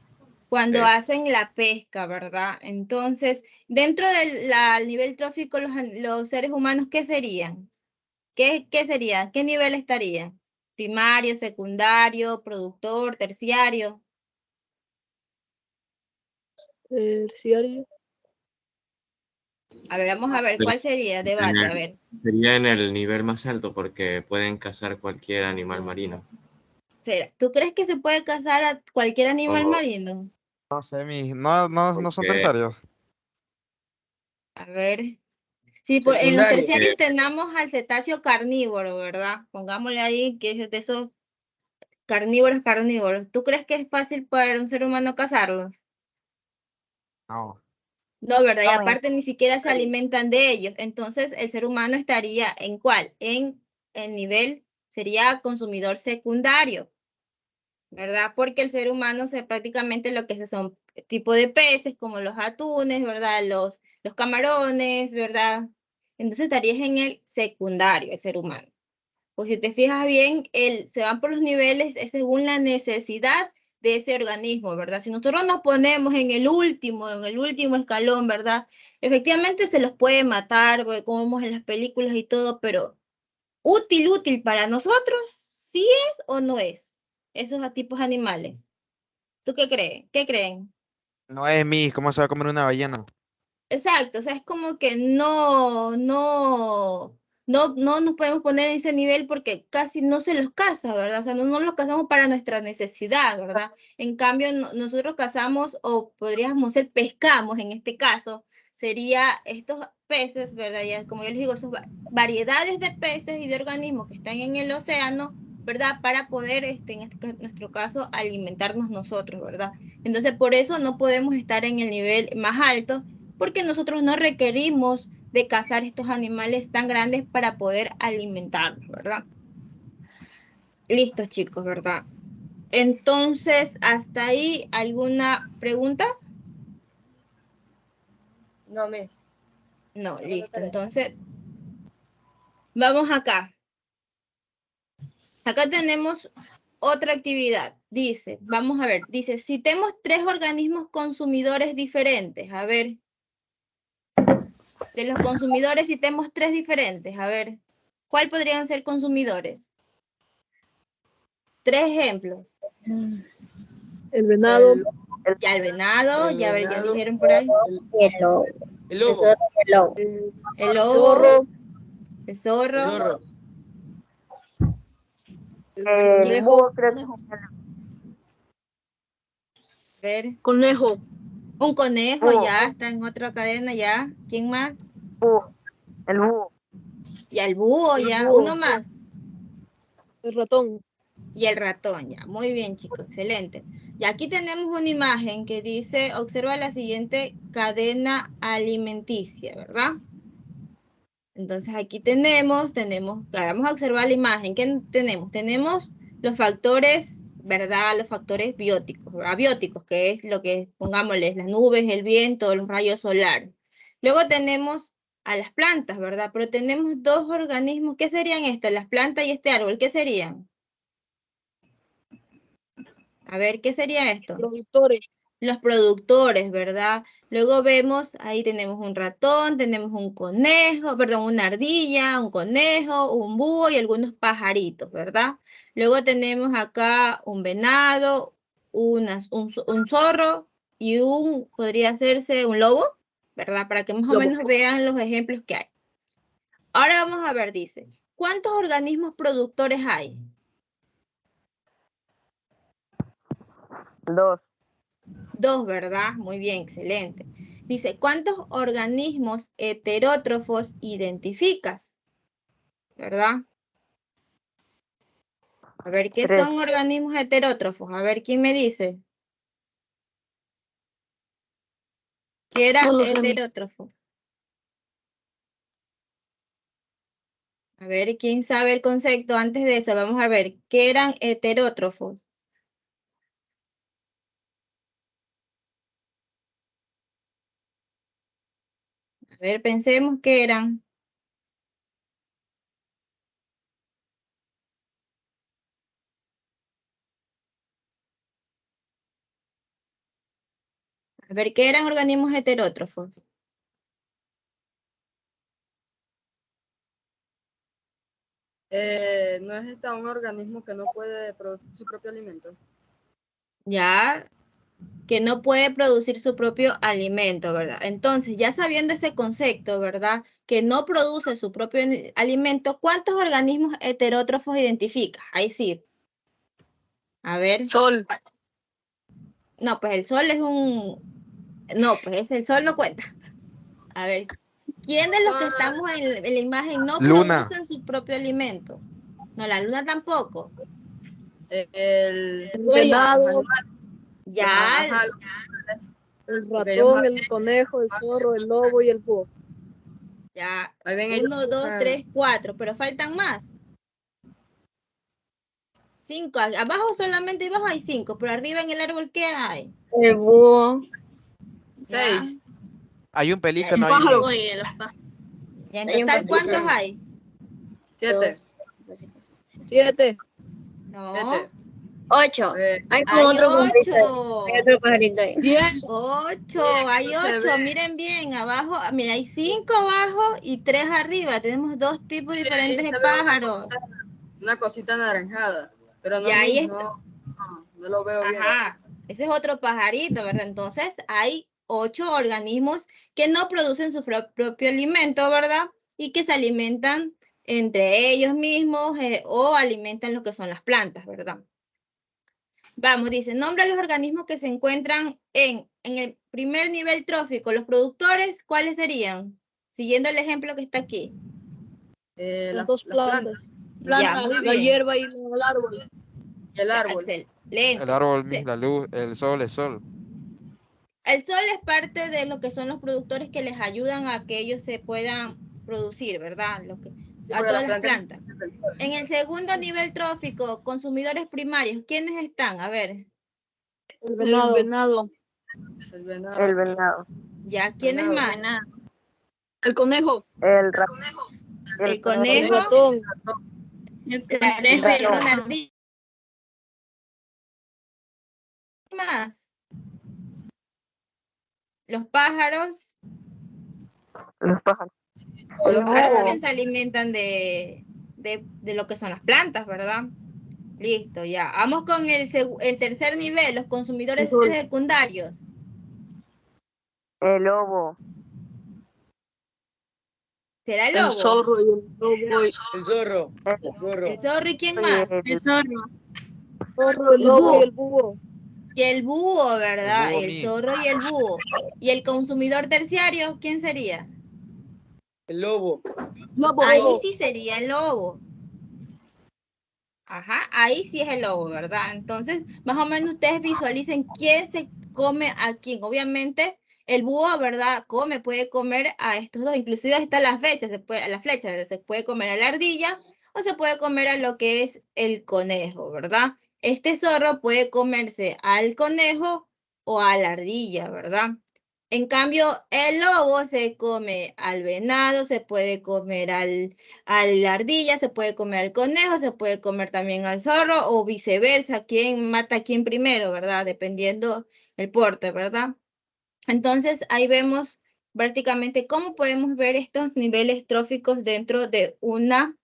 Cuando hacen la pesca, ¿verdad? Entonces, dentro del nivel trófico, los seres humanos, ¿qué serían? ¿Qué serían? ¿Qué nivel estarían? ¿Primario, secundario, productor, terciario? Terciario. A ver, vamos a ver, ¿cuál sería? Debate, a ver. Sería en el nivel más alto porque pueden cazar cualquier animal marino. ¿Tú crees que se puede cazar a cualquier animal Oh. marino? No sé, no son terciarios. A ver. Sí, en los terciarios tenemos al cetáceo carnívoro, ¿verdad? Pongámosle ahí que es de esos carnívoros. ¿Tú crees que es fácil para un ser humano cazarlos? No. No, ¿verdad? Y aparte ni siquiera se alimentan de ellos. Entonces, el ser humano estaría ¿en cuál? En el nivel, sería consumidor secundario, ¿verdad? Porque el ser humano prácticamente lo que son tipo de peces, como los atunes, ¿verdad? Los camarones, ¿verdad? Entonces estarías en el secundario, el ser humano. Pues si te fijas bien, se van por los niveles según la necesidad de ese organismo, ¿verdad? Si nosotros nos ponemos en el último escalón, ¿verdad? Efectivamente se los puede matar, como vemos en las películas y todo, pero útil para nosotros, ¿sí es o no es? Esos tipos animales. ¿Tú qué crees? ¿Qué creen? No es ¿cómo se va a comer una ballena? Exacto, o sea, es como que no nos podemos poner en ese nivel porque casi no se los caza, ¿verdad? O sea, no los cazamos para nuestra necesidad, ¿verdad? En cambio, nosotros cazamos, o podríamos ser pescamos en este caso, sería estos peces, ¿verdad? Ya, como yo les digo, son variedades de peces y de organismos que están en el océano, ¿verdad? Para poder, en nuestro caso, alimentarnos nosotros, ¿verdad? Entonces, por eso no podemos estar en el nivel más alto, porque nosotros no requerimos de cazar estos animales tan grandes para poder alimentarnos, ¿verdad? Listo, chicos, ¿verdad? Entonces, ¿hasta ahí alguna pregunta? No, Miss. No, listo. Entonces, vamos acá. Acá tenemos otra actividad. Dice, vamos a ver, dice, citemos 3 organismos consumidores diferentes. A ver, de los consumidores citemos 3 diferentes. A ver, ¿cuál podrían ser consumidores? 3 ejemplos. El venado. Ya el venado, ya, ver, ya dijeron por ahí. El lobo. El lobo. El lobo. El lobo. Zorro. El zorro. El zorro. El conejo. A ver. Conejo. Un conejo, ya está en otra cadena, ya. ¿Quién más? El búho. Y el búho, El ya. búho. Uno más. El ratón. Y el ratón, ya. Muy bien, chicos, excelente. Y aquí tenemos una imagen que dice, observa la siguiente cadena alimenticia, ¿verdad? Entonces aquí tenemos, vamos a observar la imagen. ¿Qué tenemos? Tenemos los factores, ¿verdad? Los factores bióticos, abióticos, que es lo que, pongámosles, las nubes, el viento, los rayos solares. Luego tenemos a las plantas, ¿verdad? Pero tenemos 2 organismos. ¿Qué serían estos? Las plantas y este árbol, ¿qué serían? A ver, ¿qué sería esto? Productores. Los productores, ¿verdad? Luego vemos, ahí tenemos un ratón, tenemos un conejo, perdón, una ardilla, un conejo, un búho y algunos pajaritos, ¿verdad? Luego tenemos acá un venado, un zorro y podría hacerse un lobo, ¿verdad? Para que más o menos vean los ejemplos que hay. Ahora vamos a ver, dice, ¿cuántos organismos productores hay? 2. 2, ¿verdad? Muy bien, excelente. Dice, ¿cuántos organismos heterótrofos identificas? ¿Verdad? A ver, ¿qué 3. son organismos heterótrofos? A ver, ¿quién me dice? ¿Qué era heterótrofo? A ver, ¿quién sabe el concepto? Antes de eso, vamos a ver, ¿qué eran heterótrofos? A ver, pensemos qué eran. A ver, ¿qué eran organismos heterótrofos? ¿No es un organismo que no puede producir su propio alimento? Ya, que no puede producir su propio alimento, ¿verdad? Entonces, ya sabiendo ese concepto, ¿verdad? Que no produce su propio alimento, ¿cuántos organismos heterótrofos identifica? Ahí sí. A ver. Sol. No, pues el sol es no, pues el sol no cuenta. A ver, ¿quién de los que estamos en la imagen no producen su propio alimento? No, la luna tampoco. El venado. Ya. El ratón, el conejo, el zorro, el lobo y el búho. Ya. 1, 2, 3, 4, pero faltan más. 5. Abajo solamente abajo hay 5, pero arriba en el árbol, ¿qué hay? El búho. 6. Hay un Ya, pelícano ya. ahí. Oye, los pájaros. Ya, en Hay un total, pájaro. ¿cuántos hay? 7. 7. No. 7. 8. Hay Hay como otro pajarito. Hay 8. otro pajarito ahí. 10. 8, Oye, hay no se 8. ve. Miren bien, abajo, mira, hay 5 abajo y 3 arriba. Tenemos 2 tipos Ahí diferentes se de ve pájaros. una cosita anaranjada. Pero no, Y ahí no lo veo bien. Ajá, ese es otro pajarito, ¿verdad? Entonces hay 8 organismos que no producen su propio alimento, ¿verdad? Y que se alimentan entre ellos mismos o alimentan lo que son las plantas, ¿verdad? Vamos, dice, nombra los organismos que se encuentran en el primer nivel trófico. Los productores, ¿cuáles serían? Siguiendo el ejemplo que está aquí. Las dos plantas. Ya, muy La bien. hierba y el árbol. Y el Ya, árbol. excelente. El árbol, Sí. la luz, el sol, el sol. El sol es parte de lo que son los productores que les ayudan a que ellos se puedan producir, ¿verdad? A todas las plantas. En el segundo nivel trófico, consumidores primarios, ¿quiénes están? A ver. El venado. El venado. El venado. Ya, ¿quiénes más? El conejo. El El conejo. El ratón. La una ardilla. ¿Qué más? Los pájaros. Los pájaros. Los pájaros también se alimentan de lo que son las plantas, ¿verdad? Listo, ya. Vamos con el tercer nivel, los consumidores secundarios. El lobo. ¿Será el lobo? El zorro y el lobo. El zorro. El zorro, ¿y quién más? El zorro. El lobo y el búho. Y el búho, ¿verdad? búho, El zorro y el búho. ¿Y el consumidor terciario, quién sería? El lobo. Ahí sí sería el lobo. Ajá, ahí sí es el lobo, ¿verdad? Entonces, más o menos ustedes visualicen quién se come a quién. Obviamente, el búho, ¿verdad? Puede comer a estos dos. Inclusive está la flecha, ¿verdad? Se puede comer a la ardilla o se puede comer a lo que es el conejo, ¿verdad? Este zorro puede comerse al conejo o a la ardilla, ¿verdad? En cambio, el lobo se come al venado, se puede comer a la ardilla, se puede comer al conejo, se puede comer también al zorro o viceversa, quién mata a quién primero, ¿verdad? Dependiendo el porte, ¿verdad? Entonces, ahí vemos prácticamente cómo podemos ver estos niveles tróficos dentro de una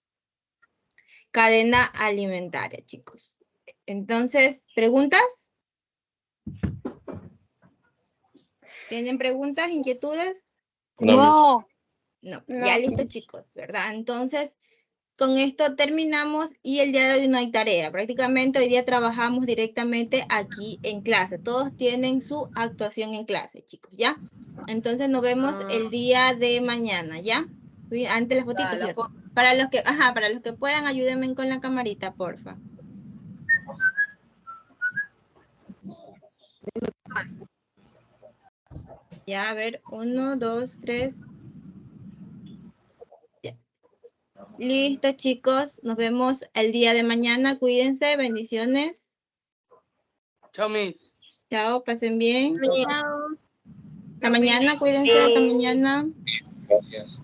cadena alimentaria, chicos. Entonces, ¿preguntas? ¿Tienen preguntas, inquietudes? No. No, ya listo, chicos, ¿verdad? Entonces, con esto terminamos y el día de hoy no hay tarea. Prácticamente hoy día trabajamos directamente aquí en clase. Todos tienen su actuación en clase, chicos, ¿ya? Entonces nos vemos el día de mañana, ¿ya? Antes las fotitos, ¿cierto? Para los que puedan, ayúdenme con la camarita, porfa. Ya, a ver, 1, 2, 3. Ya. Listo, chicos. Nos vemos el día de mañana. Cuídense. Bendiciones. Chao, Miss. Chao, pasen bien. Chao. Hasta mañana, cuídense. Hasta mañana. Gracias.